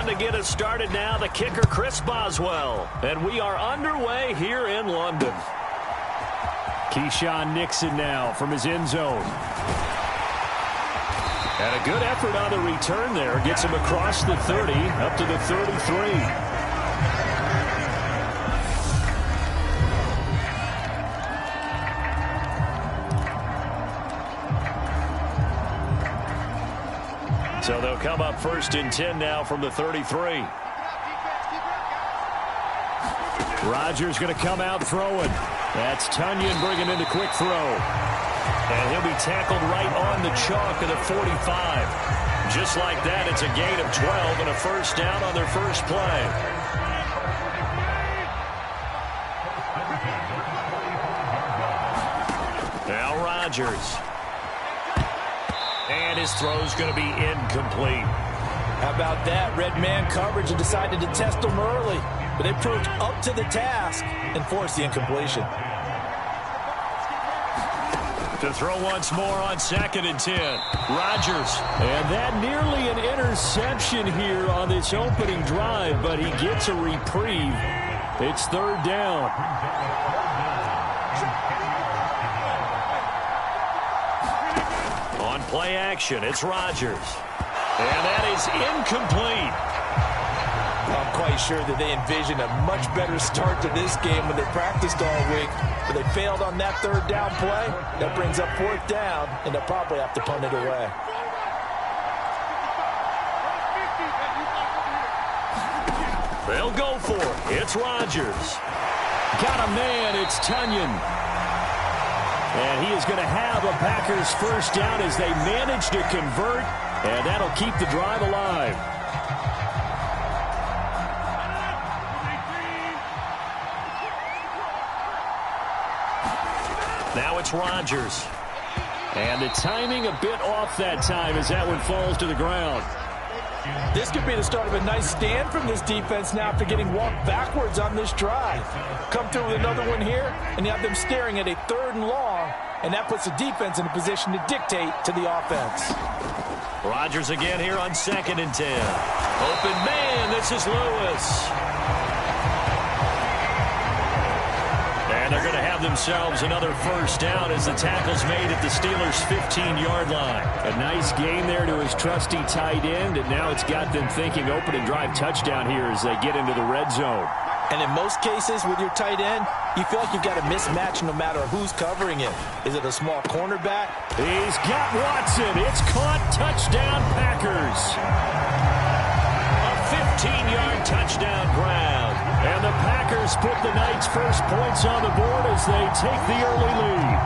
to get us started now, the kicker, Chris Boswell. And we are underway here in London. Keyshawn Nixon now from his end zone. And a good effort on the return there. Gets him across the 30, up to the 33. So they'll come up 1st and 10 now from the 33. Rodgers going to come out throwing. That's Tunyon bringing in the quick throw. And he'll be tackled right on the chalk of the 45. Just like that, it's a gain of 12 and a first down on their first play. Now Rodgers. And his throw's going to be incomplete. How about that? Red man coverage and decided to test him early. But they proved up to the task and forced the incompletion. To throw once more on 2nd and 10. Rodgers. And that nearly an interception here on this opening drive, but he gets a reprieve. It's 3rd down. On play action, it's Rodgers. And that is incomplete. I'm quite sure that they envisioned a much better start to this game when they practiced all week. But they failed on that 3rd down play. That brings up 4th down, and they'll probably have to punt it away. They'll go for it. It's Rodgers. Got a man. It's Tunyon. And he is going to have a Packers first down as they manage to convert. And that'll keep the drive alive. Now it's Rodgers. And the timing a bit off that time as that one falls to the ground. This could be the start of a nice stand from this defense now after getting walked backwards on this drive. Come through with another one here, and you have them staring at a 3rd and long, and that puts the defense in a position to dictate to the offense. Rodgers again here on 2nd and 10. Open man, this is Lewis. And they're going to have themselves another first down as the tackle's made at the Steelers' 15-yard line. A nice gain there to his trusty tight end, and now it's got them thinking open and drive touchdown here as they get into the red zone. And in most cases with your tight end, you feel like you've got a mismatch no matter who's covering it. Is it a small cornerback? He's got Watson. It's caught. Touchdown, Packers. A 15-yard touchdown grab. And the Packers put the Knights' first points on the board as they take the early lead.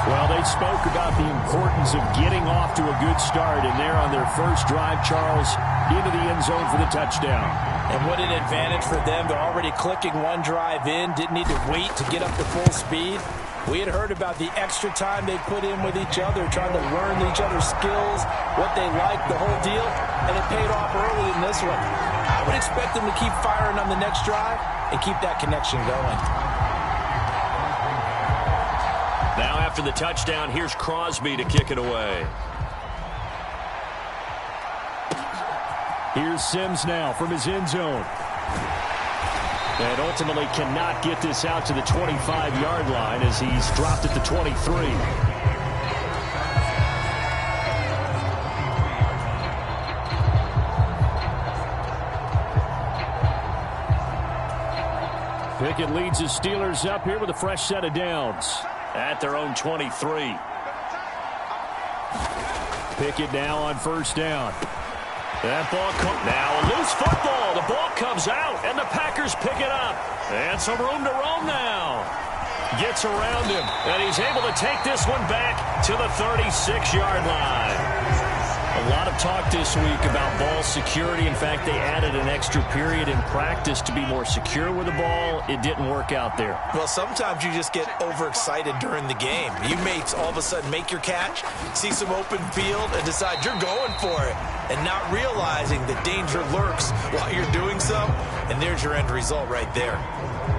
Well, they spoke about the importance of getting off to a good start, and they're on their first drive, Charles, into the end zone for the touchdown. And what an advantage for them. They're already clicking one drive in, didn't need to wait to get up to full speed. We had heard about the extra time they put in with each other, trying to learn each other's skills, what they like, the whole deal, and it paid off early in this one. I would expect them to keep firing on the next drive and keep that connection going. Now after the touchdown, here's Crosby to kick it away. Here's Sims now from his end zone. And ultimately cannot get this out to the 25-yard line as he's dropped at the 23. Pickett leads his Steelers up here with a fresh set of downs. At their own 23. Pickett now on first down. That ball now a loose football. The ball comes out, and the Packers pick it up. And some room to roam now. Gets around him, and he's able to take this one back to the 36-yard line. A lot of talk this week about ball security. In fact, they added an extra period in practice to be more secure with the ball. It didn't work out there. Well, sometimes you just get overexcited during the game. You may all of a sudden make your catch, see some open field, and decide you're going for it, and not realizing that danger lurks while you're doing so, and there's your end result right there.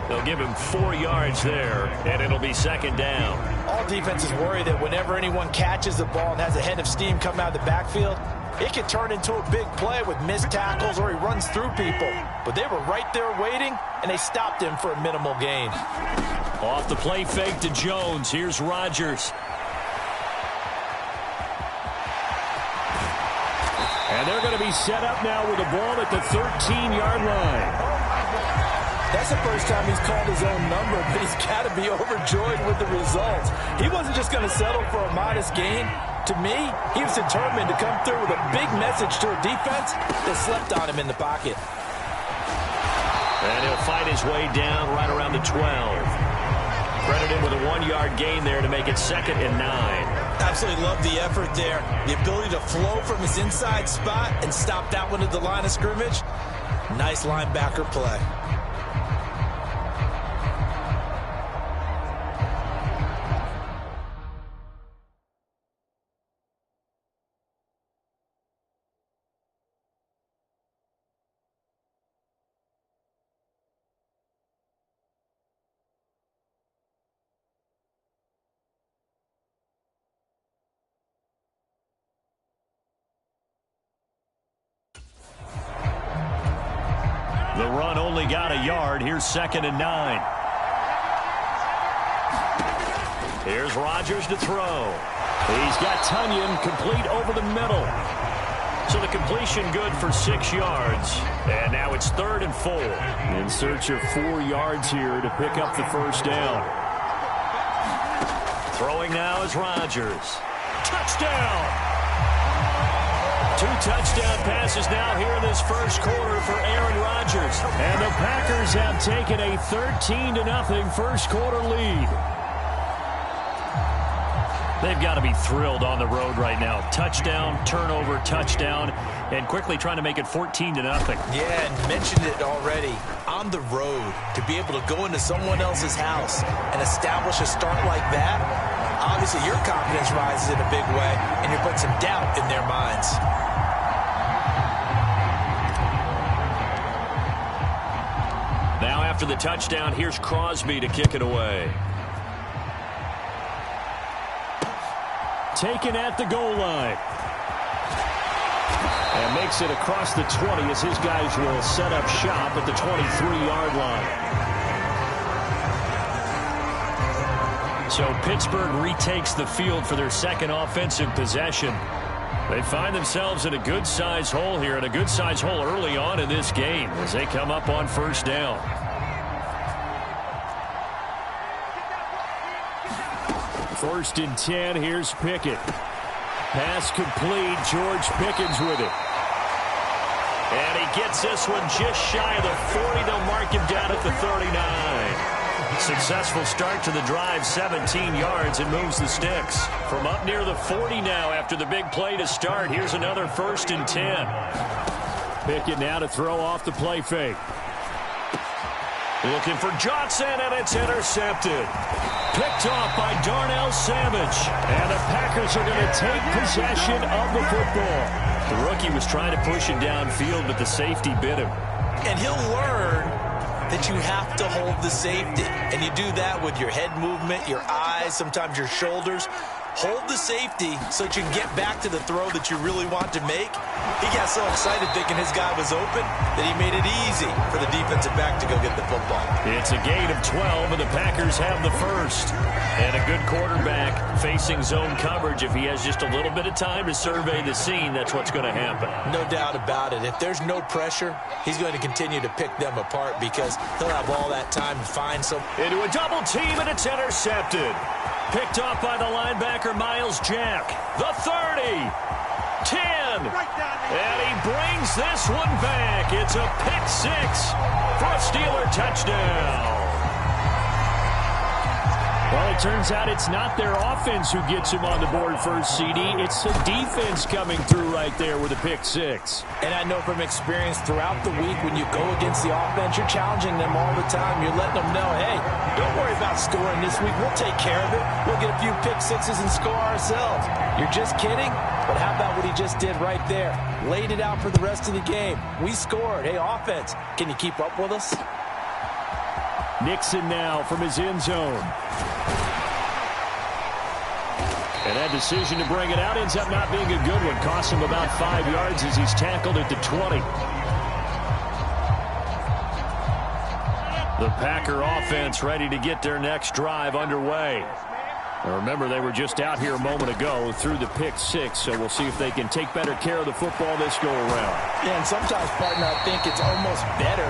They'll give him 4 yards there, and it'll be second down. All defenses worry that whenever anyone catches the ball and has a head of steam come out of the backfield, It can turn into a big play with missed tackles or he runs through people. But they were right there waiting, and they stopped him for a minimal gain. Off the play fake to Jones. Here's Rodgers. And they're going to be set up now with the ball at the 13-yard line. That's the first time he's called his own number, but he's got to be overjoyed with the results. He wasn't just going to settle for a modest gain. To me, he was determined to come through with a big message to a defense that slept on him in the pocket. And he'll fight his way down right around the 12. Credit him with a 1-yard gain there to make it 2nd and 9. Absolutely love the effort there. The ability to flow from his inside spot and stop that one at the line of scrimmage. Nice linebacker play. The run only got a yard. Here's 2nd and 9. Here's Rodgers to throw. He's got Tunyon complete over the middle. So the completion good for 6 yards. And now it's 3rd and 4. In search of 4 yards here to pick up the first down. Throwing now is Rodgers. Touchdown! 2 touchdown passes now here in this first quarter for Aaron Rodgers. And the Packers have taken a 13-0 first quarter lead. They've got to be thrilled on the road right now. Touchdown, turnover, touchdown, and quickly trying to make it 14-0. Yeah, and mentioned it already. On the road, to be able to go into someone else's house and establish a start like that, obviously your confidence rises in a big way, and you put some doubt in their minds. Now after the touchdown, here's Crosby to kick it away. Taken at the goal line. And makes it across the 20 as his guys will set up shop at the 23-yard line. So Pittsburgh retakes the field for their second offensive possession. They find themselves in a good-sized hole here, and a good-sized hole early on in this game as they come up on first down. First and 10, here's Pickett. Pass complete, George Pickens with it. And he gets this one just shy of the 40. They'll mark him down at the 39. Successful start to the drive, 17 yards, and moves the sticks. From up near the 40 now after the big play to start. Here's another 1st and 10. Pickett now to throw off the play fake. Looking for Johnson, and it's intercepted. Picked off by Darnell Savage. And the Packers are going to take possession of the football. The rookie was trying to push him downfield, but the safety bit him. And he'll learn that you have to hold the safety. And you do that with your head movement, your eyes, sometimes your shoulders. Hold the safety so that you can get back to the throw that you really want to make. He got so excited thinking his guy was open that he made it easy for the defensive back to go get the football. It's a gain of 12, and the Packers have the first. And a good quarterback facing zone coverage. If he has just a little bit of time to survey the scene, that's what's going to happen. No doubt about it. If there's no pressure, he's going to continue to pick them apart because he'll have all that time to find some. Into a double team, and it's intercepted. Picked off by the linebacker, Miles Jack. The 30. 10. And he brings this one back. It's a pick six for a Steeler touchdown. Well, it turns out it's not their offense who gets him on the board first, CD. It's the defense coming through right there with a pick six. And I know from experience throughout the week when you go against the offense, you're challenging them all the time. You're letting them know, hey, don't worry about scoring this week. We'll take care of it. We'll get a few pick sixes and score ourselves. You're just kidding? But how about what he just did right there? Laid it out for the rest of the game. We scored. Hey, offense, can you keep up with us? Nixon now from his end zone. And that decision to bring it out ends up not being a good one. Costs him about 5 yards as he's tackled at the 20. The Packer offense ready to get their next drive underway. Now remember, they were just out here a moment ago through the pick 6, so we'll see if they can take better care of the football this go-around. Yeah, and sometimes, partner, I think it's almost better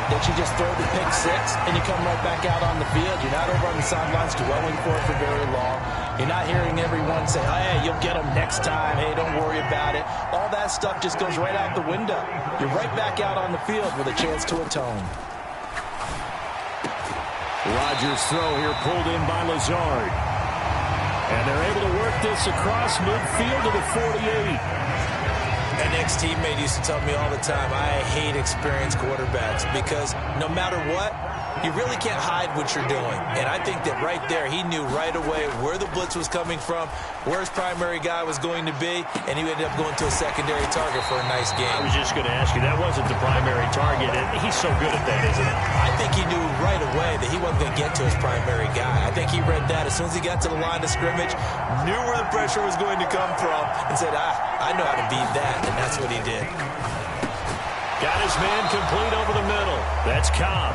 that you just throw the pick 6 and you come right back out on the field. You're not over on the sidelines dwelling for it for very long. You're not hearing everyone say, oh, hey, you'll get them next time. Hey, don't worry about it. All that stuff just goes right out the window. You're right back out on the field with a chance to atone. Rodgers' throw here pulled in by Lazard. And they're able to work this across midfield to the 48. An ex-teammate used to tell me all the time, I hate experienced quarterbacks because no matter what, you really can't hide what you're doing. And I think that right there, he knew right away where the blitz was coming from, where his primary guy was going to be, and he ended up going to a secondary target for a nice game. I was just going to ask you, that wasn't the primary target, and he's so good at that, isn't he? I think he knew right away that he wasn't going to get to his primary guy. I think he read that as soon as he got to the line of scrimmage, knew where the pressure was going to come from, and said, I know how to beat that, and that's what he did. Got his man complete over the middle. That's Cobb.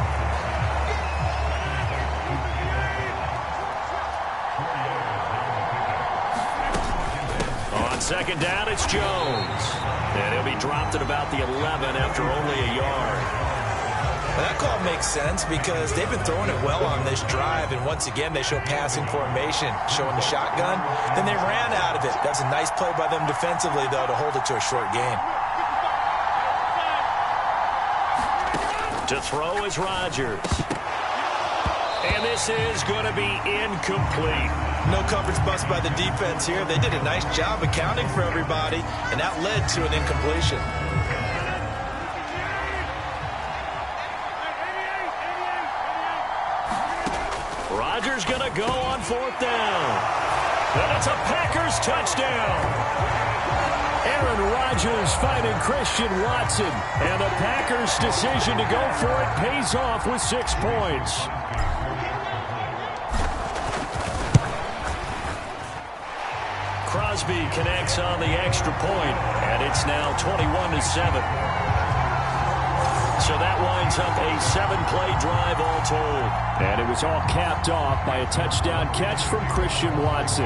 On second down, it's Jones. And he'll be dropped at about the 11 after only a yard. That call makes sense because they've been throwing it well on this drive, and once again they show passing formation, showing the shotgun. Then they ran out of it. That's a nice play by them defensively, though, to hold it to a short gain. To throw is Rodgers. And this is going to be incomplete. No coverage bust by the defense here. They did a nice job accounting for everybody, and that led to an incompletion. Rodgers going to go on 4th down. And it's a Packers touchdown. Aaron Rodgers finding Christian Watson. And the Packers' decision to go for it pays off with 6 points. Crosby connects on the extra point, and it's now 21-7. So that winds up a 7-play drive all told. And it was all capped off by a touchdown catch from Christian Watson.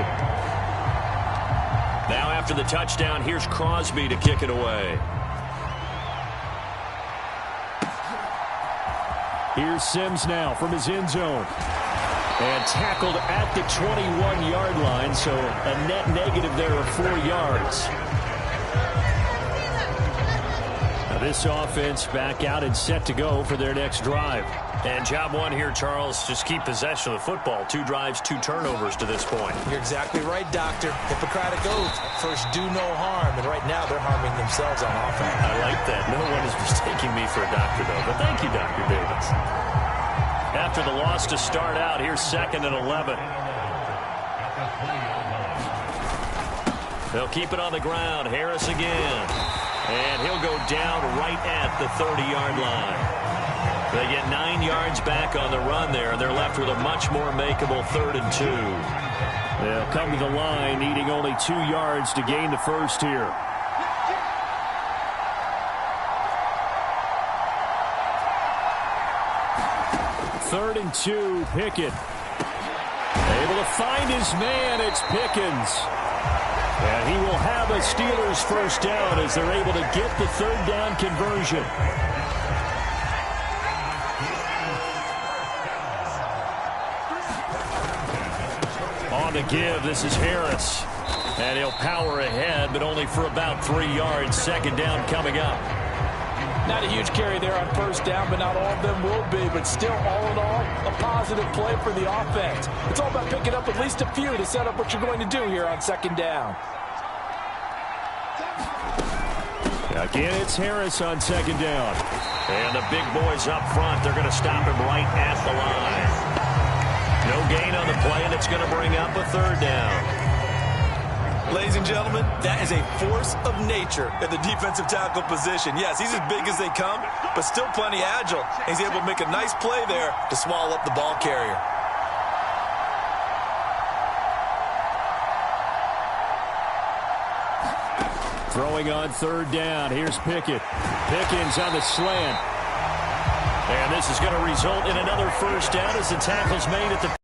Now after the touchdown, here's Crosby to kick it away. Here's Sims now from his end zone. And tackled at the 21-yard line, so a net negative there of 4 yards. Now this offense back out and set to go for their next drive. And job one here, Charles, just keep possession of the football. 2 drives, 2 turnovers to this point. You're exactly right, Doctor. Hippocratic oath. First, do no harm. And right now, they're harming themselves on offense. I like that. No one is mistaking me for a doctor, though. But thank you, Dr. Davis. After the loss to start out, here's 2nd and 11. They'll keep it on the ground. Harris again. And he'll go down right at the 30-yard line. They get 9 yards back on the run there, and they're left with a much more makeable 3rd and 2. They'll come to the line, needing only 2 yards to gain the first here. Third and 2, Pickett. Able to find his man, it's Pickens. And he will have a Steelers first down as they're able to get the 3rd down conversion. On the give, this is Harris. And he'll power ahead, but only for about 3 yards. 2nd down coming up. Not a huge carry there on first down, but not all of them will be. But still, all in all, a positive play for the offense. It's all about picking up at least a few to set up what you're going to do here on 2nd down. Again, it's Harris on 2nd down. And the big boys up front, they're going to stop him right at the line. No gain on the play, and it's going to bring up a 3rd down. Ladies and gentlemen, that is a force of nature at the defensive tackle position. Yes, he's as big as they come, but still plenty agile. He's able to make a nice play there to swallow up the ball carrier. Throwing on third down. Here's Pickett. Pickens on the slant. And this is going to result in another first down as the tackle's made at the...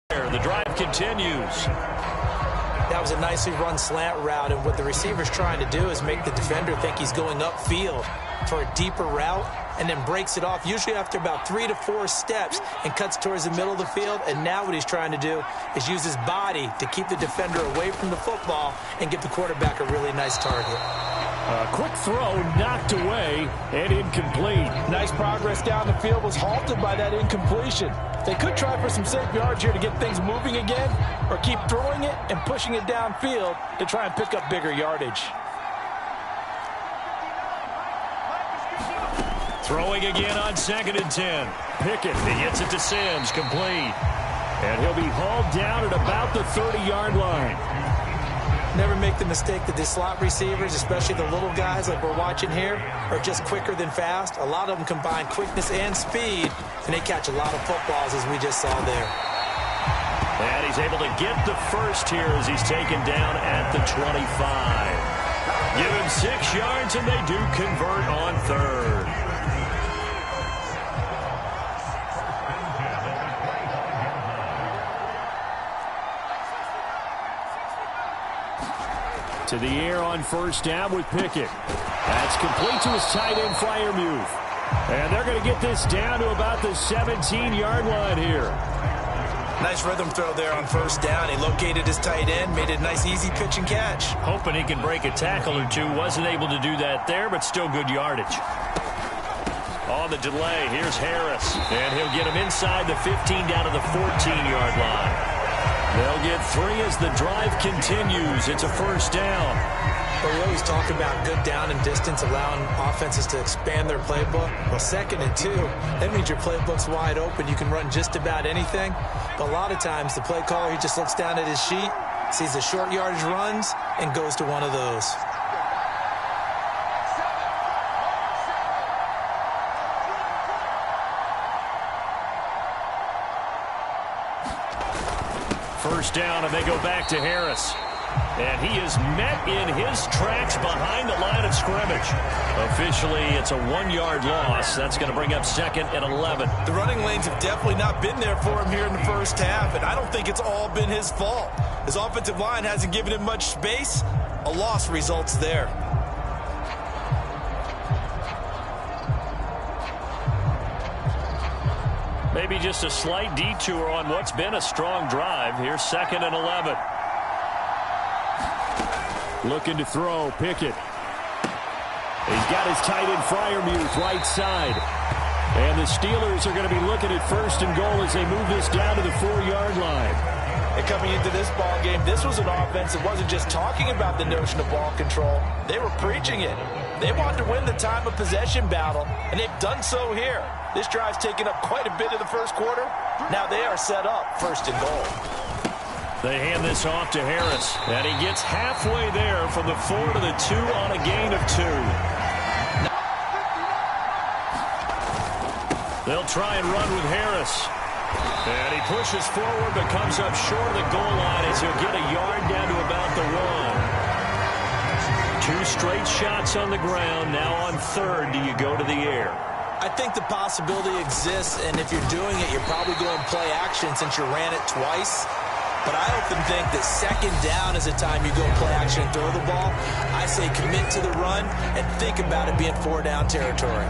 The drive continues. That was a nicely run slant route, and what the receiver's trying to do is make the defender think he's going upfield for a deeper route, and then breaks it off, usually after about 3 to 4 steps, and cuts towards the middle of the field. And now what he's trying to do is use his body to keep the defender away from the football and give the quarterback a really nice target. A quick throw knocked away and incomplete. Nice progress down the field, was halted by that incompletion. They could try for some safe yards here to get things moving again, or keep throwing it and pushing it downfield to try and pick up bigger yardage. Throwing again on 2nd and 10. Pickett, he gets it to Sims, complete. And he'll be hauled down at about the 30-yard line. Never make the mistake that the slot receivers, especially the little guys like we're watching here, are just quicker than fast. A lot of them combine quickness and speed, and they catch a lot of footballs, as we just saw there. And he's able to get the first here as he's taken down at the 25. Give him 6 yards, and they do convert on third. To the air on first down with Pickett. That's complete to his tight end, Freiermuth. And they're going to get this down to about the 17-yard line here. Nice rhythm throw there on first down. He located his tight end, made it a nice easy pitch and catch. Hoping he can break a tackle or two. Wasn't able to do that there, but still good yardage. On the delay, here's Harris. And he'll get him inside the 15 down to the 14-yard line. They'll get 3 as the drive continues. It's a first down. Well, we always talk about good down and distance, allowing offenses to expand their playbook. Well, 2nd and 2, that means your playbook's wide open. You can run just about anything. But a lot of times, the play caller, he just looks down at his sheet, sees the short yardage runs, and goes to one of those. First down, and they go back to Harris. And he is met in his tracks behind the line of scrimmage. Officially, it's a 1-yard loss. That's going to bring up 2nd and 11. The running lanes have definitely not been there for him here in the first half, and I don't think it's all been his fault. His offensive line hasn't given him much space. A loss results there. Maybe just a slight detour on what's been a strong drive. Here's 2nd and 11. Looking to throw, Pickett. He's got his tight end, Freiermuth, right side. And the Steelers are going to be looking at 1st and goal as they move this down to the 4-yard line. And coming into this ball game, this was an offense that wasn't just talking about the notion of ball control. They were preaching it. They wanted to win the time of possession battle, and they've done so here. This drive's taken up quite a bit of the first quarter. Now they are set up 1st and goal. They hand this off to Harris, and he gets halfway there from the 4 to the 2 on a gain of 2. They'll try and run with Harris. And he pushes forward but comes up short of the goal line as he'll get a yard down to about the 1. 2 straight shots on the ground. Now on third, do you go to the air? I think the possibility exists, and if you're doing it, you're probably going play action since you ran it twice. But I often think that 2nd down is the time you go play action and throw the ball. I say commit to the run and think about it being 4-down territory.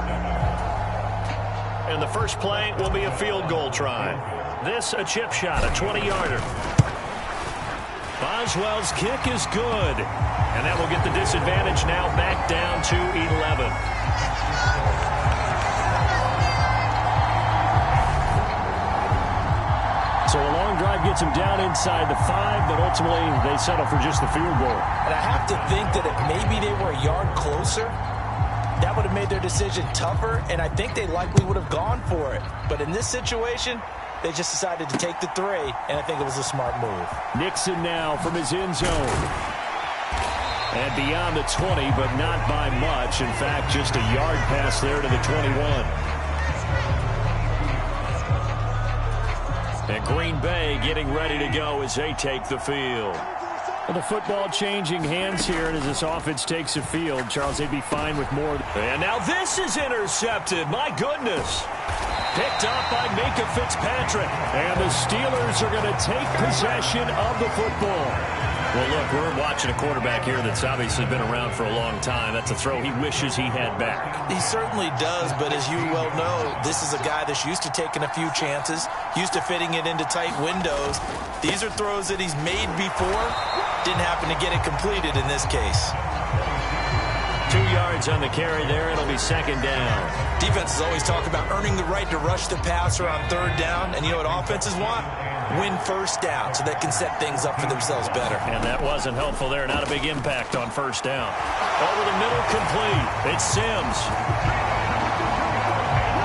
And the first play will be a field goal try. This a chip shot, a 20-yarder. Boswell's kick is good. And that will get the disadvantage now back down to 11. So a long drive gets him down inside the 5, but ultimately they settle for just the field goal. And I have to think that if maybe they were a yard closer, that would have made their decision tougher, and I think they likely would have gone for it. But in this situation, they just decided to take the 3, and I think it was a smart move. Nixon now from his end zone. And beyond the 20, but not by much. In fact, just a yard pass there to the 21. And Green Bay getting ready to go as they take the field. Well, the football changing hands here as this offense takes the field. Charles, they'd be fine with more. And now this is intercepted. My goodness. Picked up by Minka Fitzpatrick. And the Steelers are going to take possession of the football. Well, look, we're watching a quarterback here that's obviously been around for a long time. That's a throw he wishes he had back. He certainly does, but as you well know, this is a guy that's used to taking a few chances, used to fitting it into tight windows. These are throws that he's made before. Didn't happen to get it completed in this case. 2 yards on the carry there. It'll be second down. Defenses always talk about earning the right to rush the passer on third down. And you know what offenses want? Win first down so they can set things up for themselves better. And that wasn't helpful there. Not a big impact on first down. Over the middle, complete. It's Sims.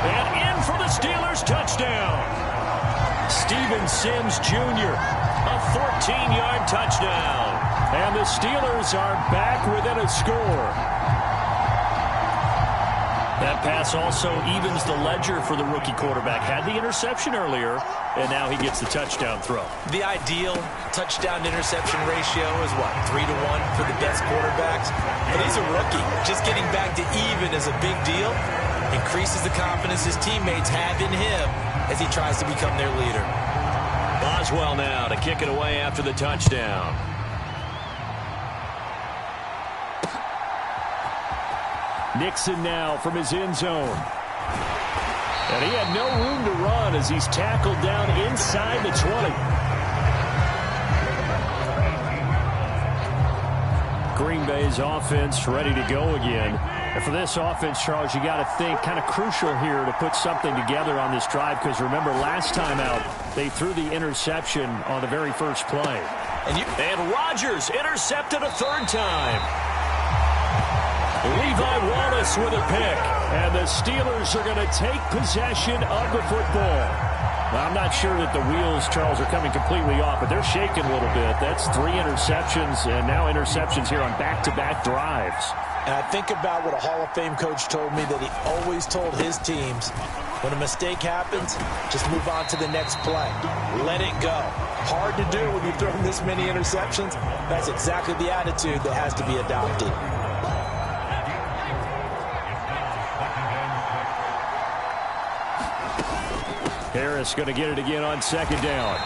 And in for the Steelers touchdown. Steven Sims Jr. A 14-yard touchdown. And the Steelers are back within a score. That pass also evens the ledger for the rookie quarterback. Had the interception earlier, and now he gets the touchdown throw. The ideal touchdown-interception ratio is what, 3-1 for the best quarterbacks? But he's a rookie. Just getting back to even is a big deal. Increases the confidence his teammates have in him as he tries to become their leader. Boswell now to kick it away after the touchdown. Nixon now from his end zone. And he had no room to run as he's tackled down inside the 20. Green Bay's offense ready to go again. And for this offense, Charles, you got to think kind of crucial here to put something together on this drive, because remember last time out they threw the interception on the very first play. And Rodgers intercepted a third time. Levi Wallace with a pick. And the Steelers are going to take possession of the football. Now, I'm not sure that the wheels, Charles, are coming completely off, but they're shaking a little bit. That's 3 interceptions, and now interceptions here on back-to-back drives. And I think about what a Hall of Fame coach told me, that he always told his teams, when a mistake happens, just move on to the next play. Let it go. Hard to do when you've thrown this many interceptions. That's exactly the attitude that has to be adopted. Harris going to get it again on second down.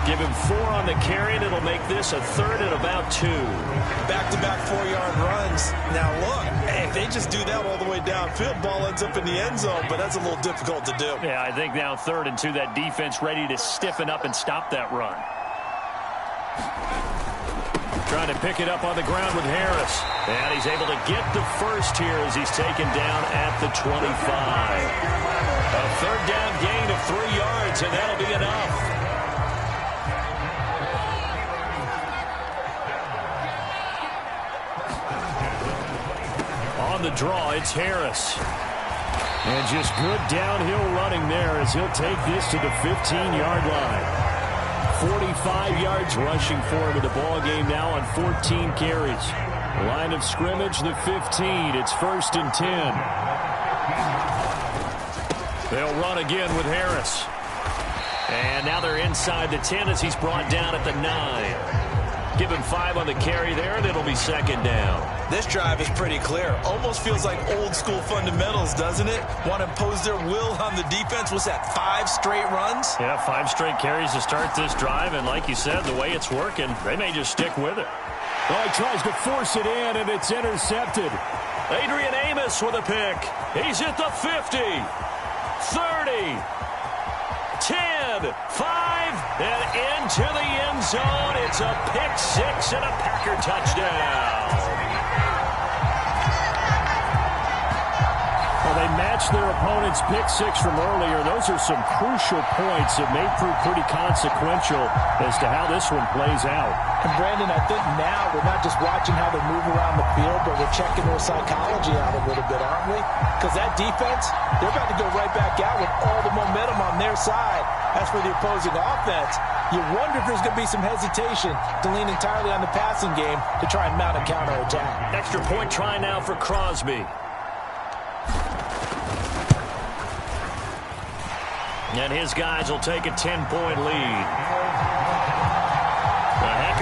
Give him 4 on the carry, and it'll make this a third and about 2. Back-to-back 4-yard runs. Now, look, hey, if they just do that all the way downfield, ball ends up in the end zone, but that's a little difficult to do. Yeah, I think now 3rd and 2, that defense ready to stiffen up and stop that run. Trying to pick it up on the ground with Harris. And he's able to get the first here as he's taken down at the 25. A third down gain of 3 yards, and that'll be enough. On the draw, it's Harris. And just good downhill running there as he'll take this to the 15-yard line. 45 yards rushing for him in the ball game now on 14 carries. Line of scrimmage, the 15. It's 1st and 10. They'll run again with Harris. And now they're inside the 10 as he's brought down at the 9. Give him 5 on the carry there, and it'll be second down. This drive is pretty clear. Almost feels like old-school fundamentals, doesn't it? Want to impose their will on the defense. Was that 5 straight runs? Yeah, 5 straight carries to start this drive, and like you said, the way it's working, they may just stick with it. Oh, he tries to force it in, and it's intercepted. Adrian Amos with a pick. He's at the 50, 30, 10, 5, and into the end zone. It's a pick 6 and a Packer touchdown. Well, they matched their opponent's pick 6 from earlier. Those are some crucial points that may prove pretty consequential as to how this one plays out. And Brandon, I think now we're not just watching how they move around the field, but we're checking their psychology out a little bit, aren't we? Because that defense, they're about to go right back out with all the momentum on their side. As for the opposing offense, you wonder if there's going to be some hesitation to lean entirely on the passing game to try and mount a counterattack. Extra point try now for Crosby. And his guys will take a 10-point lead.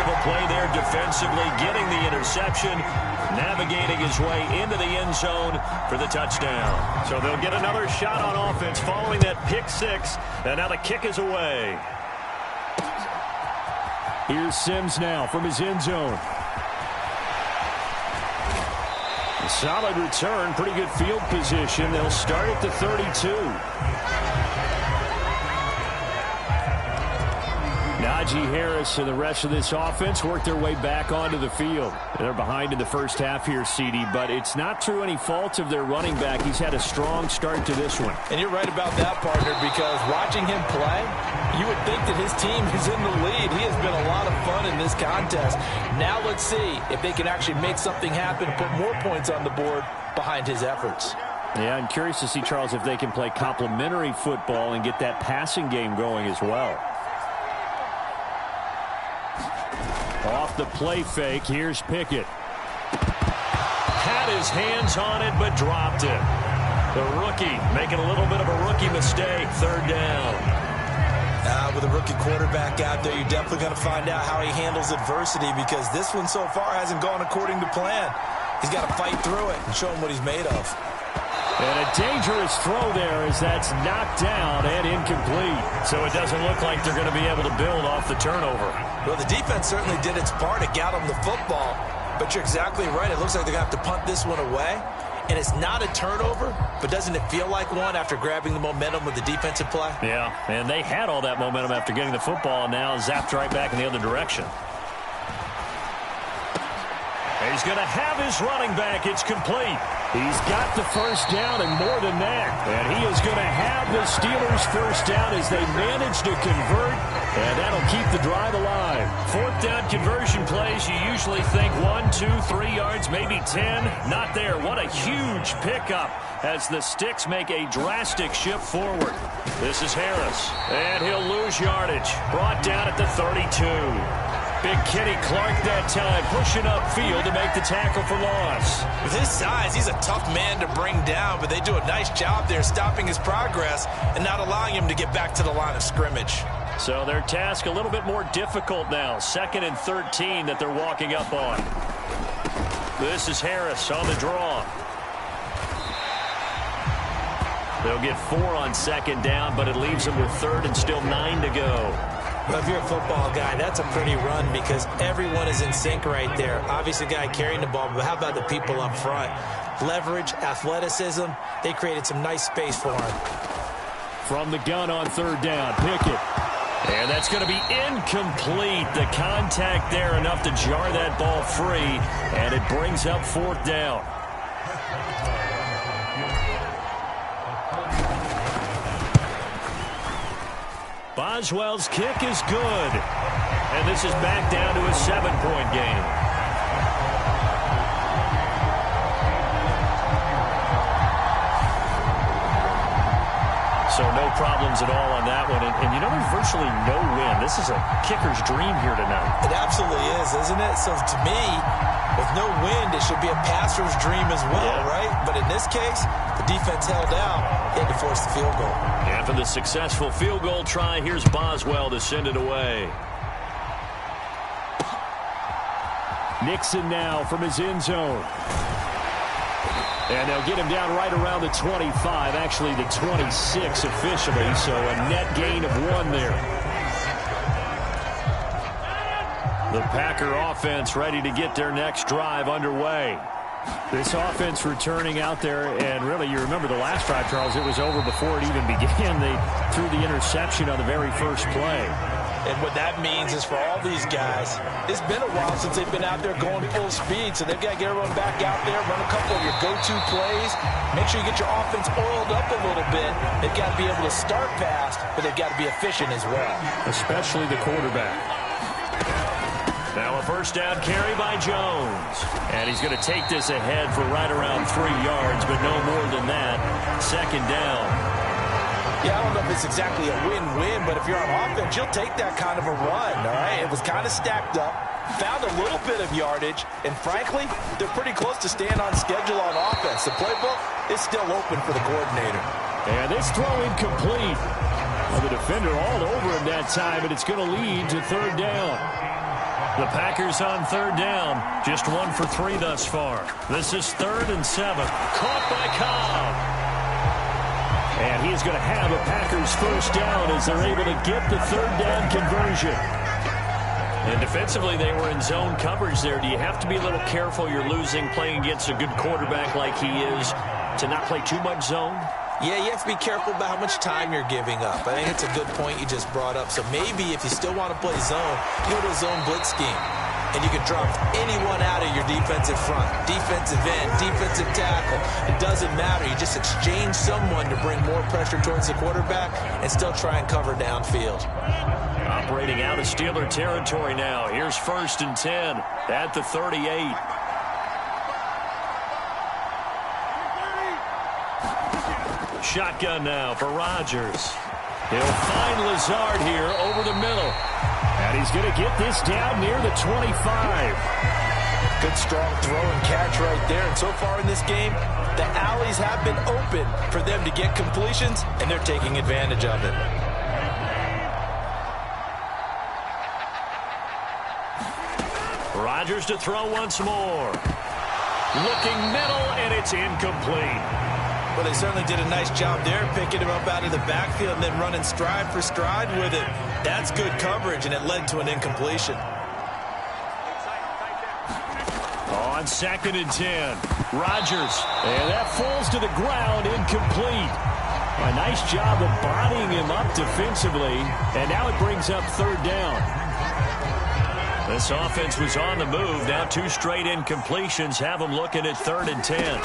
of a play there defensively, getting the interception, navigating his way into the end zone for the touchdown. So they'll get another shot on offense following that pick six, and now the kick is away. Here's Sims now from his end zone. A solid return, pretty good field position. They'll start at the 32. Najee Harris and the rest of this offense work their way back onto the field. They're behind in the first half here, CD, but it's not through any fault of their running back. He's had a strong start to this one. And you're right about that, partner, because watching him play, you would think that his team is in the lead. He has been a lot of fun in this contest. Now let's see if they can actually make something happen, put more points on the board behind his efforts. Yeah, I'm curious to see, Charles, if they can play complementary football and get that passing game going as well. Off the play fake, here's Pickett. Had his hands on it, but dropped it. The rookie making a little bit of a rookie mistake, third down. With a rookie quarterback out there, you're definitely going to find out how he handles adversity, because this one so far hasn't gone according to plan. He's got to fight through it and show him what he's made of. And a dangerous throw there as that's knocked down and incomplete. So it doesn't look like they're going to be able to build off the turnover. Well, the defense certainly did its part. It got them the football. But you're exactly right. It looks like they're going to have to punt this one away. And it's not a turnover, but doesn't it feel like one after grabbing the momentum with the defensive play? Yeah, and they had all that momentum after getting the football, and now zapped right back in the other direction. He's going to have his running back. It's complete. He's got the first down and more than that. And he is going to have the Steelers' first down as they manage to convert. And that'll keep the drive alive. Fourth down conversion plays, you usually think 1, 2, 3 yards, maybe 10. Not there. What a huge pickup as the Sticks make a drastic shift forward. This is Harris. And he'll lose yardage. Brought down at the 32. Big Kenny Clark that time, pushing upfield to make the tackle for loss. With his size, he's a tough man to bring down, but they do a nice job there stopping his progress and not allowing him to get back to the line of scrimmage. So their task a little bit more difficult now. 2nd and 13 that they're walking up on. This is Harris on the draw. They'll get 4 on 2nd down, but it leaves them with 3rd and still 9 to go. Well, if you're a football guy, that's a pretty run because everyone is in sync right there. Obviously, the guy carrying the ball, but how about the people up front? Leverage, athleticism, they created some nice space for him. From the gun on 3rd down, Pickett. And that's going to be incomplete. The contact there enough to jar that ball free, and it brings up 4th down. Boswell's kick is good. And this is back down to a 7-point game. So no problems at all on that one. And you know, there's virtually no win. This is a kicker's dream here tonight. It absolutely is, isn't it? So to me, with no wind, it should be a passer's dream as well, right? But in this case, the defense held out, had to force the field goal. After the successful field goal try, here's Boswell to send it away. Nixon now from his end zone. And they'll get him down right around the 25, actually the 26 officially, so a net gain of 1 there. The Packer offense ready to get their next drive underway. This offense returning out there, and really, you remember the last drive, Charles, it was over before it even began. They threw the interception on the very first play. And what that means is for all these guys, it's been a while since they've been out there going full speed, so they've got to get everyone back out there, run a couple of your go-to plays, make sure you get your offense oiled up a little bit. They've got to be able to start fast, but they've got to be efficient as well. Especially the quarterback. Now a first down carry by Jones. And he's going to take this ahead for right around 3 yards, but no more than that. 2nd down. Yeah, I don't know if it's exactly a win-win, but if you're on offense, you'll take that kind of a run, all right? It was kind of stacked up, found a little bit of yardage, and frankly, they're pretty close to staying on schedule on offense. The playbook is still open for the coordinator. And this throw incomplete. Well, the defender all over him that time, and it's going to lead to 3rd down. The Packers on third down. Just 1 for 3 thus far. This is 3rd and 7. Caught by Cobb. And he's going to have a Packers first down as they're able to get the third down conversion. And defensively, they were in zone coverage there. Do you have to be a little careful? You're losing playing against a good quarterback like he is to not play too much zone? Yeah, you have to be careful about how much time you're giving up. I think it's a good point you just brought up. So maybe if you still want to play zone, you go to a zone blitz scheme. And you can drop anyone out of your defensive front, defensive end, defensive tackle. It doesn't matter. You just exchange someone to bring more pressure towards the quarterback and still try and cover downfield. Operating out of Steeler territory now. Here's 1st and 10 at the 38. Shotgun now for Rodgers. He'll find Lazard here over the middle. And he's going to get this down near the 25. Good strong throw and catch right there. And so far in this game, the alleys have been open for them to get completions, and they're taking advantage of it. Rodgers to throw once more. Looking middle, and it's incomplete. Well, they certainly did a nice job there, picking him up out of the backfield and then running stride for stride with it. That's good coverage, and it led to an incompletion. On 2nd and 10, Rodgers. And that falls to the ground, incomplete. A nice job of bodying him up defensively, and now it brings up 3rd down. This offense was on the move. Now 2 straight incompletions have them looking at 3rd and 10.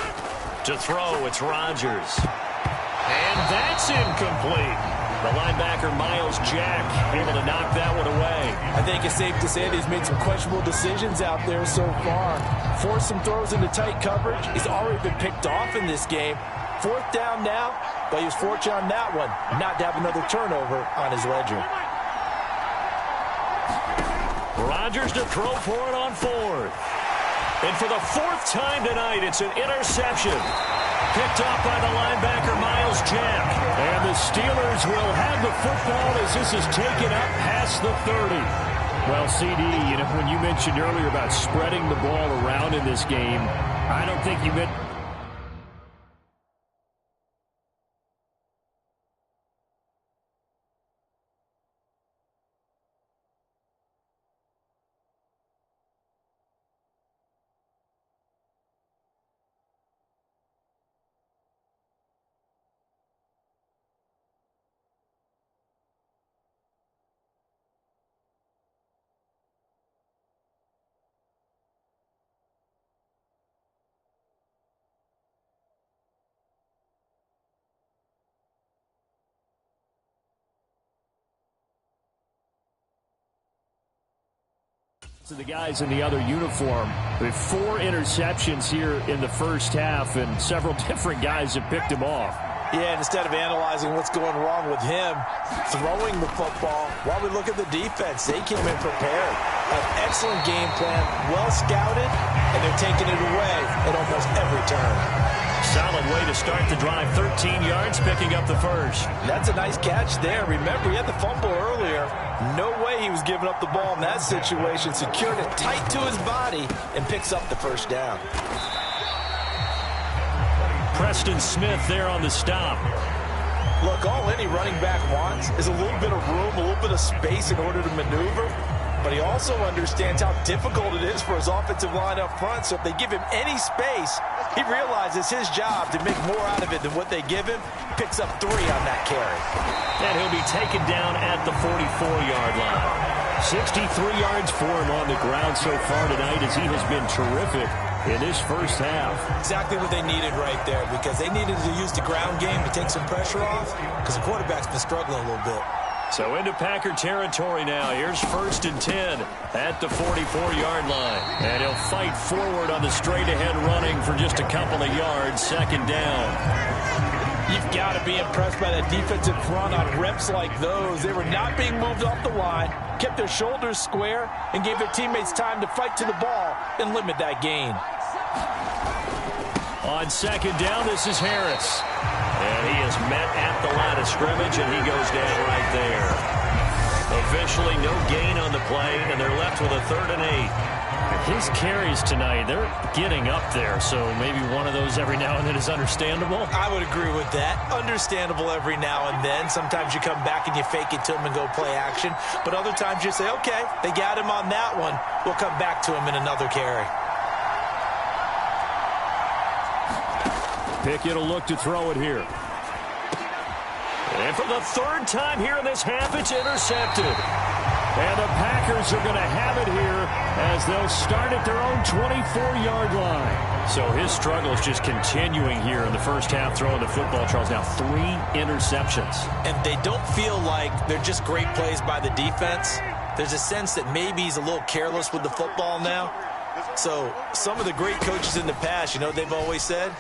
To throw, it's Rodgers. And that's incomplete. The linebacker, Miles Jack, able to knock that one away. I think it's safe to say that he's made some questionable decisions out there so far. Forced some throws into tight coverage. He's already been picked off in this game. 4th down now, but he was fortunate on that one, not to have another turnover on his ledger. Rodgers to throw for it on 4th. And for the 4th time tonight, it's an interception. Picked off by the linebacker, Miles Jack. And the Steelers will have the football as this is taken up past the 30. Well, CD, you know, when you mentioned earlier about spreading the ball around in this game, I don't think you meant... to the guys in the other uniform. With 4 interceptions here in the first half, and several different guys have picked him off. Yeah, and instead of analyzing what's going wrong with him throwing the football, while we look at the defense, they came in prepared. An excellent game plan, well scouted, and they're taking it away at almost every turn. Solid way to start the drive. 13 yards, picking up the first. That's a nice catch there. Remember, he had the fumble earlier. No way he was giving up the ball in that situation. Secured it tight to his body and picks up the first down. Preston Smith there on the stop. Look, all any running back wants is a little bit of room, a little bit of space in order to maneuver. But he also understands how difficult it is for his offensive line up front. So if they give him any space, he realizes his job to make more out of it than what they give him. Picks up 3 on that carry. And he'll be taken down at the 44-yard line. 63 yards for him on the ground so far tonight, as he has been terrific in this first half. Exactly what they needed right there, because they needed to use the ground game to take some pressure off, because the quarterback's been struggling a little bit. So into Packer territory now. Here's 1st and 10 at the 44-yard line. And he'll fight forward on the straight-ahead running for just a couple of yards. 2nd down. You've got to be impressed by that defensive front on reps like those. They were not being moved off the line, kept their shoulders square, and gave their teammates time to fight to the ball and limit that gain. On 2nd down, this is Harris. And he is met at the line of scrimmage, and he goes down right there. Officially no gain on the play, and they're left with a 3rd and 8. His carries tonight, they're getting up there, so maybe one of those every now and then is understandable. I would agree with that. Understandable every now and then. Sometimes you come back and you fake it to him and go play action. But other times you say, okay, they got him on that one. We'll come back to him in another carry. Pickett will look to throw it here. And for the 3rd time here in this half, it's intercepted. And the Packers are going to have it here as they'll start at their own 24-yard line. So his struggle is just continuing here in the first half throwing the football, Charles. Now 3 interceptions. And they don't feel like they're just great plays by the defense. There's a sense that maybe he's a little careless with the football now. So some of the great coaches in the past, you know, they've always said,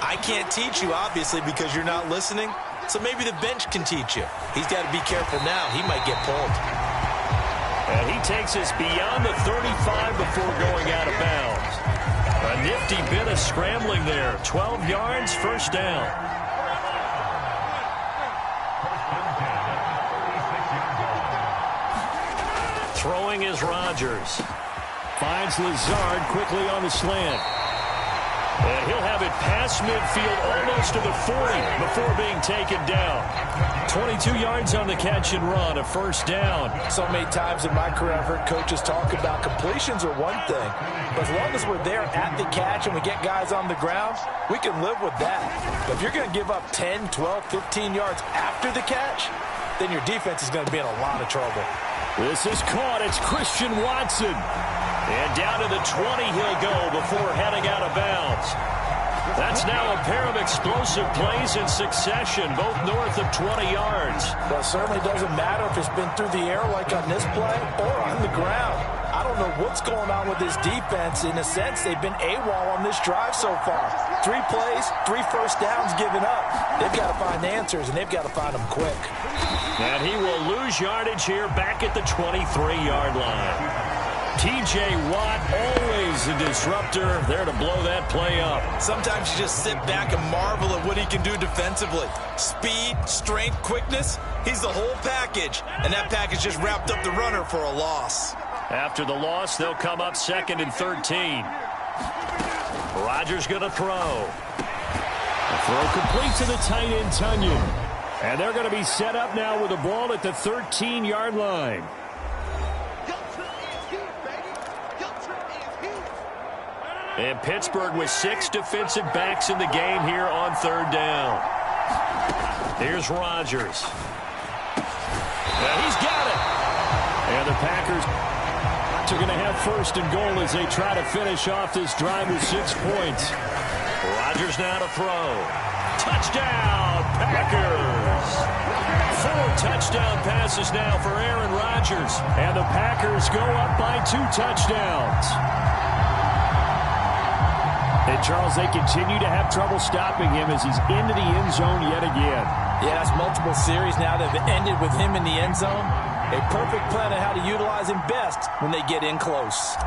I can't teach you, obviously, because you're not listening. So maybe the bench can teach you. He's got to be careful now. He might get pulled. And he takes us beyond the 35 before going out of bounds. A nifty bit of scrambling there. 12 yards, first down. Throwing is Rodgers. Finds Lazard quickly on the slant. And he'll have it past midfield almost to the 40 before being taken down. 22 yards on the catch and run, a first down. So many times in my career I've heard coaches talk about completions are one thing. But as long as we're there at the catch and we get guys on the ground, we can live with that. But if you're going to give up 10, 12, 15 yards after the catch, then your defense is going to be in a lot of trouble. This is caught. It's Christian Watson. And down to the 20 he'll go before heading out of bounds. That's now a pair of explosive plays in succession, both north of 20 yards. Well, it certainly doesn't matter if it's been through the air like on this play or on the ground. I don't know what's going on with this defense. In a sense, they've been AWOL on this drive so far. 3 plays, 3 first downs given up. They've got to find answers, and they've got to find them quick. And he will lose yardage here back at the 23-yard line. T.J. Watt, always a disruptor, there to blow that play up. Sometimes you just sit back and marvel at what he can do defensively. Speed, strength, quickness, he's the whole package. And that package just wrapped up the runner for a loss. After the loss, they'll come up 2nd and 13. Rodgers going to throw. A throw complete to the tight end, Tunyon. And they're going to be set up now with the ball at the 13-yard line. And Pittsburgh with 6 defensive backs in the game here on 3rd down. Here's Rodgers. And he's got it. And the Packers are going to have 1st and goal as they try to finish off this drive with 6 points. Rodgers now to throw. Touchdown, Packers. 4 touchdown passes now for Aaron Rodgers. And the Packers go up by 2 touchdowns. And, Charles, they continue to have trouble stopping him as he's into the end zone yet again. Yeah, that's multiple series now that have ended with him in the end zone. A perfect plan on how to utilize him best when they get in close.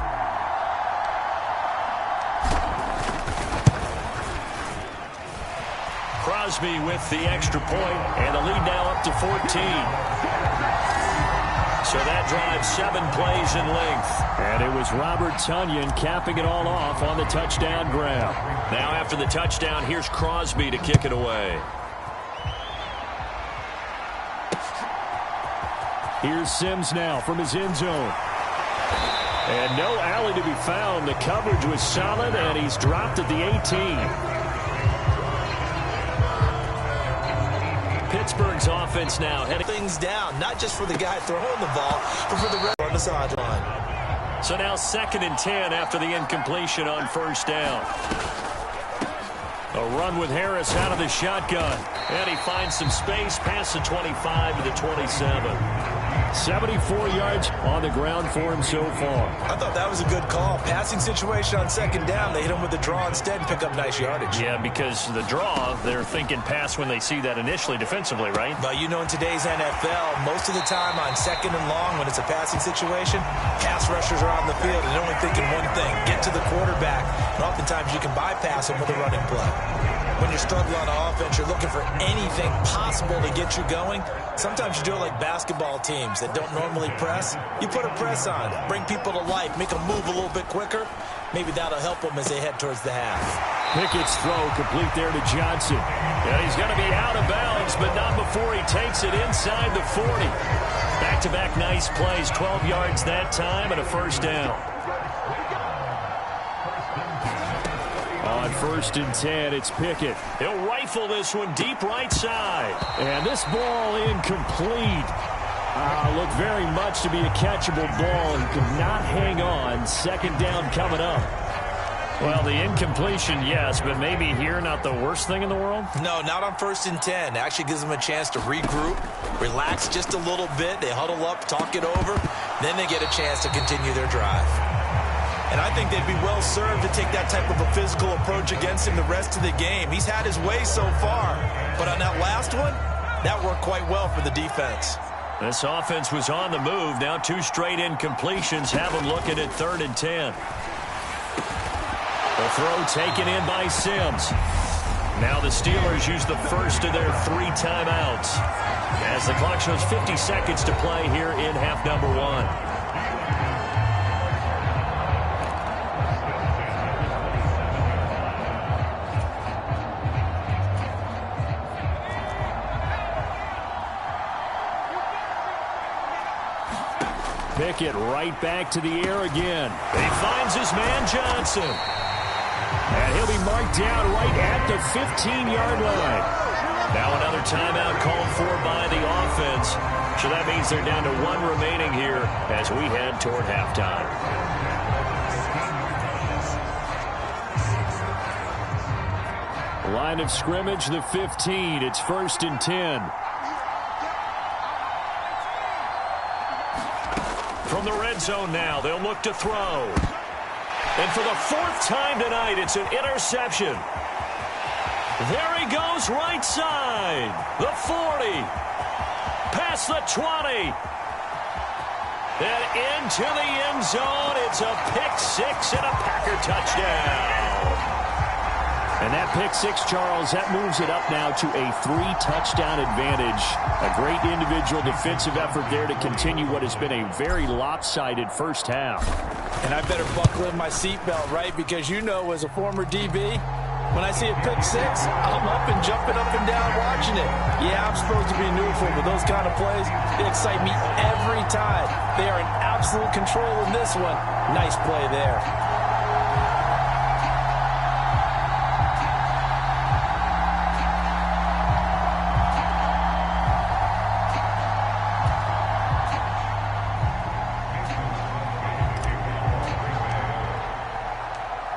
Crosby with the extra point, and the lead now up to 14. So that drives 7 plays in length. And it was Robert Tunyon capping it all off on the touchdown grab. Now after the touchdown, here's Crosby to kick it away. Here's Sims now from his end zone. And no alley to be found. The coverage was solid, and he's dropped at the 18. Pittsburgh's offense now heading things down, not just for the guy throwing the ball, but for the rest on the sideline. So now 2nd and 10 after the incompletion on 1st down. A run with Harris out of the shotgun. And he finds some space past the 25 to the 27. 74 yards on the ground for him so far. I thought that was a good call. Passing situation on second down. They hit him with the draw instead and pick up nice yardage. Yeah, because the draw, they're thinking pass when they see that initially defensively, right? But you know, in today's NFL, most of the time on second and long, when it's a passing situation, pass rushers are on the field and they're only thinking one thing, get to the quarterback. And oftentimes you can bypass them with a running play. When you're struggling on offense, you're looking for anything possible to get you going. Sometimes you do it like basketball teams that don't normally press. You put a press on, bring people to life, make them move a little bit quicker. Maybe that'll help them as they head towards the half. Pickett's throw complete there to Johnson. And he's going to be out of bounds, but not before he takes it inside the 40. Back-to-back nice plays, 12 yards that time and a first down. On 1st and 10, it's Pickett. He'll rifle this one deep right side. And this ball incomplete. Looked very much to be a catchable ball. He could not hang on. Second down coming up. Well, the incompletion, yes, but maybe here not the worst thing in the world? No, not on 1st and 10. It actually gives them a chance to regroup, relax just a little bit. They huddle up, talk it over. Then they get a chance to continue their drive. And I think they'd be well served to take that type of a physical approach against him the rest of the game. He's had his way so far. But on that last one, that worked quite well for the defense. This offense was on the move. Now 2 straight incompletions have them looking at 3rd and 10. The throw taken in by Sims. Now the Steelers use the first of their 3 timeouts as the clock shows 50 seconds to play here in half number 1. Pickett right back to the air again. He finds his man Johnson. And he'll be marked down right at the 15-yard line. Now another timeout called for by the offense. So that means they're down to 1 remaining here as we head toward halftime. Line of scrimmage, the 15. It's 1st and 10. From the red zone now, they'll look to throw. And for the 4th time tonight, it's an interception. There he goes, right side. The 40. Past the 20. And into the end zone. It's a pick 6 and a Packer touchdown. And that pick 6, Charles, that moves it up now to a 3-touchdown advantage. A great individual defensive effort there to continue what has been a very lopsided first half. And I better buckle in my seatbelt, right? Because you know, as a former DB, when I see a pick 6, I'm up and jumping up and down watching it. Yeah, I'm supposed to be neutral, but those kind of plays, they excite me every time. They are in absolute control in this one. Nice play there.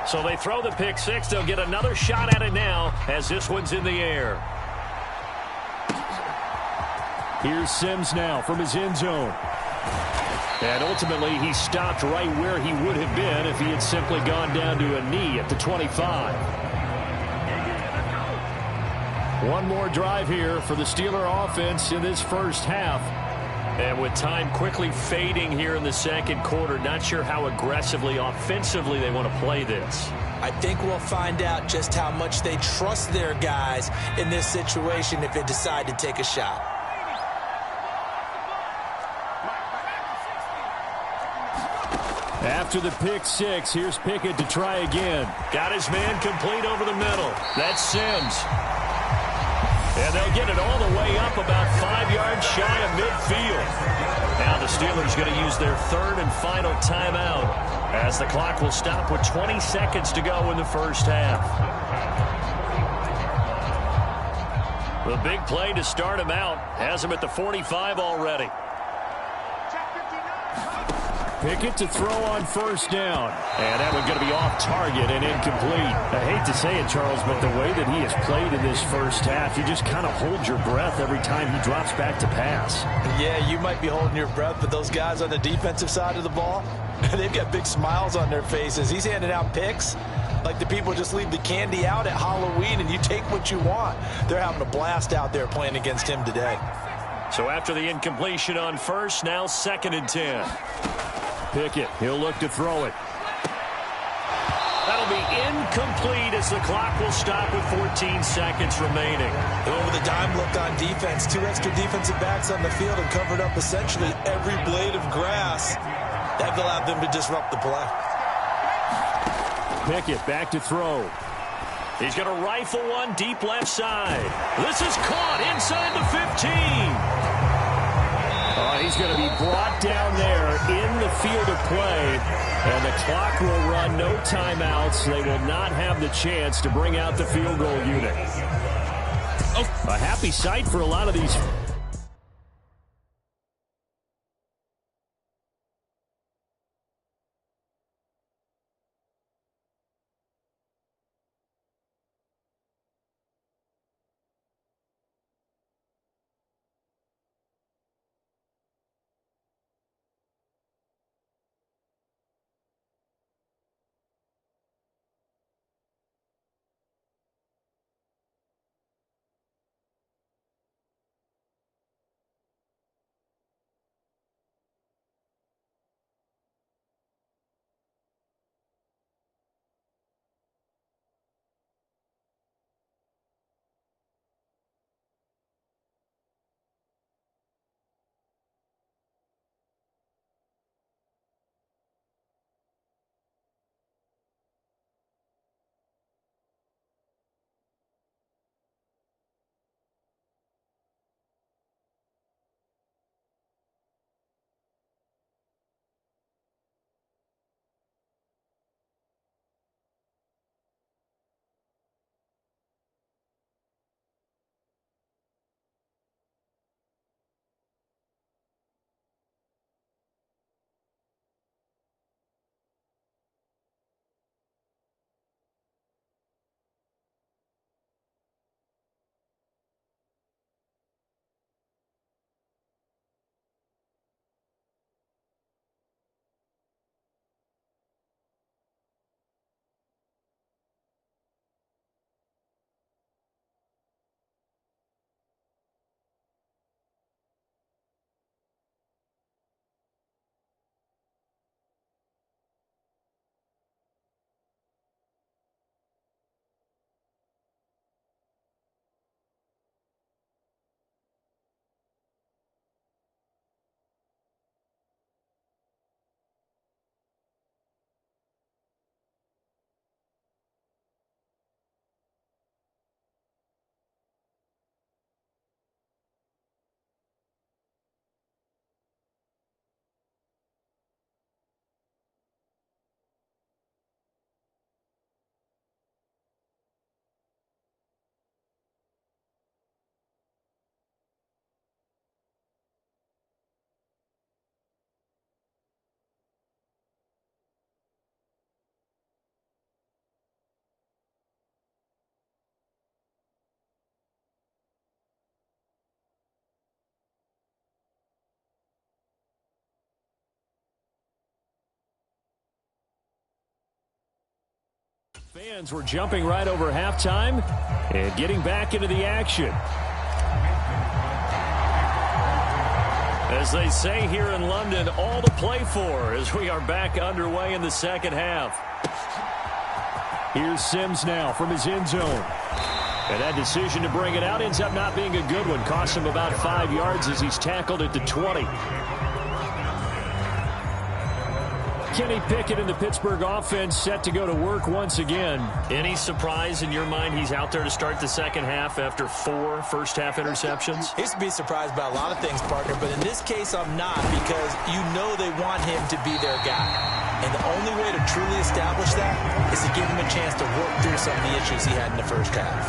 So they throw the pick 6. They'll get another shot at it now as this one's in the air. Here's Sims now from his end zone. And ultimately, he stopped right where he would have been if he had simply gone down to a knee at the 25. One more drive here for the Steeler offense in this first half. And with time quickly fading here in the second quarter, not sure how aggressively, offensively they want to play this. I think we'll find out just how much they trust their guys in this situation if they decide to take a shot. After the pick 6, here's Pickett to try again. Got his man complete over the middle. That's Sims. And they'll get it all the way up about 5 yards shy of midfield. Now the Steelers going to use their 3rd and final timeout as the clock will stop with 20 seconds to go in the first half. The big play to start him out has him at the 45 already. Pickett to throw on first down. And that one's going to be off target and incomplete. I hate to say it, Charles, but the way that he has played in this first half, you just kind of hold your breath every time he drops back to pass. Yeah, you might be holding your breath, but those guys on the defensive side of the ball, they've got big smiles on their faces. He's handing out picks like the people just leave the candy out at Halloween and you take what you want. They're having a blast out there playing against him today. So after the incompletion on first, now 2nd and 10. Pickett, he'll look to throw it. That'll be incomplete as the clock will stop with 14 seconds remaining. Over the dime look on defense. 2 extra defensive backs on the field and covered up essentially every blade of grass. That allowed them to disrupt the play. Pickett back to throw. He's going to rifle one deep left side. This is caught inside the 15. He's going to be brought down there in the field of play, and the clock will run, no timeouts. They will not have the chance to bring out the field goal unit. A happy sight for a lot of these. Fans were jumping right over halftime and getting back into the action. As they say here in London, all to play for as we are back underway in the second half. Here's Sims now from his end zone. And that decision to bring it out ends up not being a good one. Costs him about 5 yards as he's tackled at the 20. Kenny Pickett and the Pittsburgh offense set to go to work once again. Any surprise in your mind he's out there to start the second half after 4 first-half interceptions? He used to be surprised by a lot of things, partner, but in this case I'm not, because you know they want him to be their guy. And the only way to truly establish that is to give him a chance to work through some of the issues he had in the first half.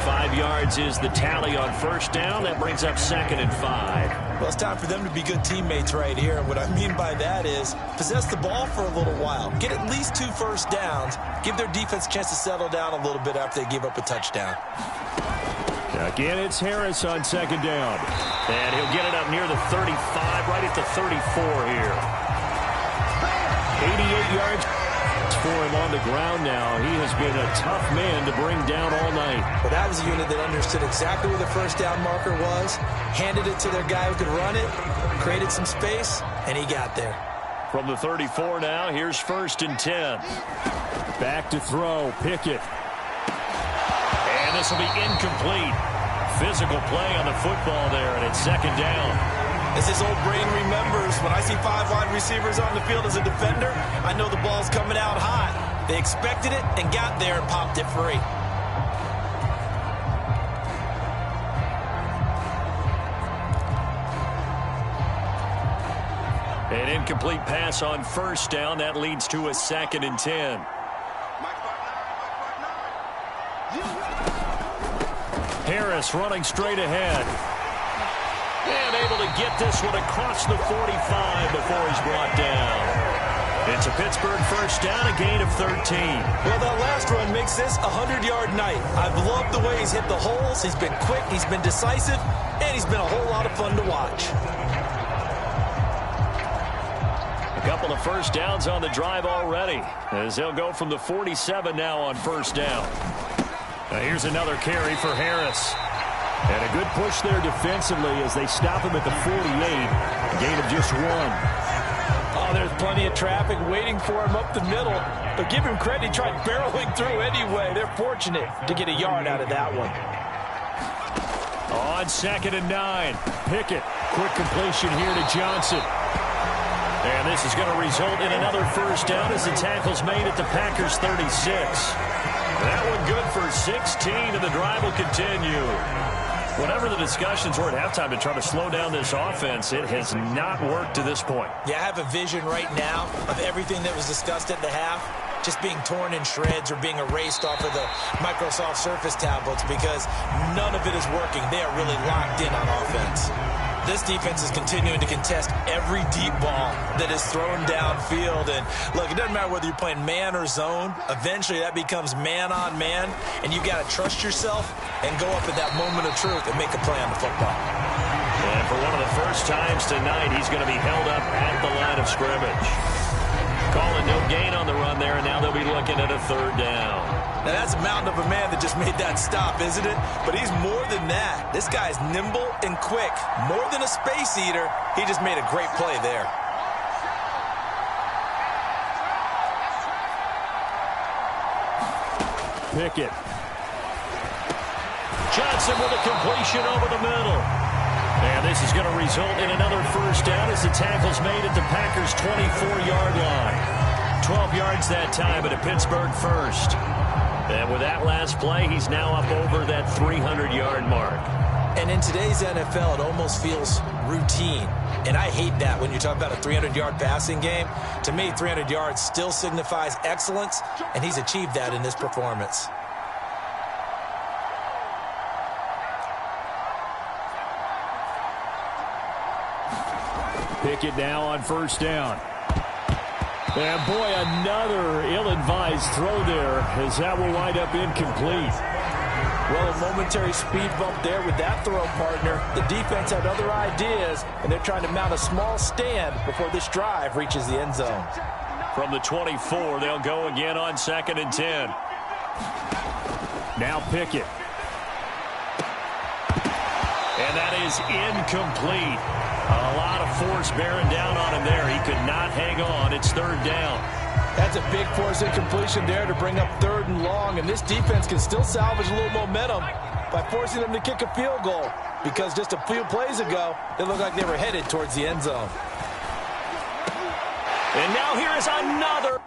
5 yards is the tally on first down. That brings up 2nd and 5. Well, it's time for them to be good teammates right here. And what I mean by that is possess the ball for a little while. Get at least 2 first downs. Give their defense a chance to settle down a little bit after they give up a touchdown. Again, it's Harris on second down. And he'll get it up near the 35, right at the 34 here. 88 yards for him on the ground now. He has been a tough man to bring down all night. But that was a unit that understood exactly where the first down marker was, handed it to their guy who could run it, created some space, and he got there. From the 34 now, here's 1st and 10. Back to throw, Pickett. And this will be incomplete. Physical play on the football there, and it's 2nd down. As his old brain remembers, when I see 5 wide receivers on the field as a defender, I know the ball's coming out hot. They expected it and got there and popped it free. An incomplete pass on 1st down. That leads to a 2nd and 10. Harris running straight ahead. And able to get this one across the 45 before he's brought down. It's a Pittsburgh first down, a gain of 13. Well, that last run makes this a 100-yard night. I've loved the way he's hit the holes. He's been quick, he's been decisive, and he's been a whole lot of fun to watch. A couple of first downs on the drive already, as they'll go from the 47 now on 1st down. Now here's another carry for Harris. And a good push there defensively as they stop him at the 48. A gain of just 1. Oh, there's plenty of traffic waiting for him up the middle. But give him credit, he tried barreling through anyway. They're fortunate to get a yard out of that one. On 2nd and 9. Pickett, quick completion here to Johnson. And this is going to result in another first down as the tackle's made at the Packers 36. That one good for 16, and the drive will continue. Whatever the discussions were at halftime to try to slow down this offense, it has not worked to this point. Yeah, I have a vision right now of everything that was discussed at the half just being torn in shreds or being erased off of the Microsoft Surface tablets because none of it is working. They are really locked in on offense. This defense is continuing to contest every deep ball that is thrown downfield. And, look, it doesn't matter whether you're playing man or zone. Eventually, that becomes man-on-man, and you've got to trust yourself and go up at that moment of truth and make a play on the football. And for one of the first times tonight, he's going to be held up at the line of scrimmage. Calling no gain on the run there, and now they'll be looking at a 3rd down. Now, that's a mountain of a man that just made that stop, isn't it? But he's more than that. This guy's nimble and quick. More than a space eater, he just made a great play there. Pickett. Johnson with a completion over the middle. And this is going to result in another first down as the tackle's made at the Packers' 24-yard line. 12 yards that time at a Pittsburgh first. And with that last play, he's now up over that 300-yard mark. And in today's NFL, it almost feels routine. And I hate that when you talk about a 300-yard passing game. To me, 300 yards still signifies excellence, and he's achieved that in this performance. Pickett now on 1st down. And boy, another ill-advised throw there as that will wind up incomplete. Well, a momentary speed bump there with that throw, partner. The defense had other ideas, and they're trying to mount a small stand before this drive reaches the end zone. From the 24, they'll go again on 2nd and 10. Now Pickett. And that is incomplete. A lot of force bearing down on him there. He could not hang on. It's 3rd down. That's a big force incompletion there to bring up 3rd and long. And this defense can still salvage a little momentum by forcing them to kick a field goal. Because just a few plays ago, it looked like they were headed towards the end zone. And now here is another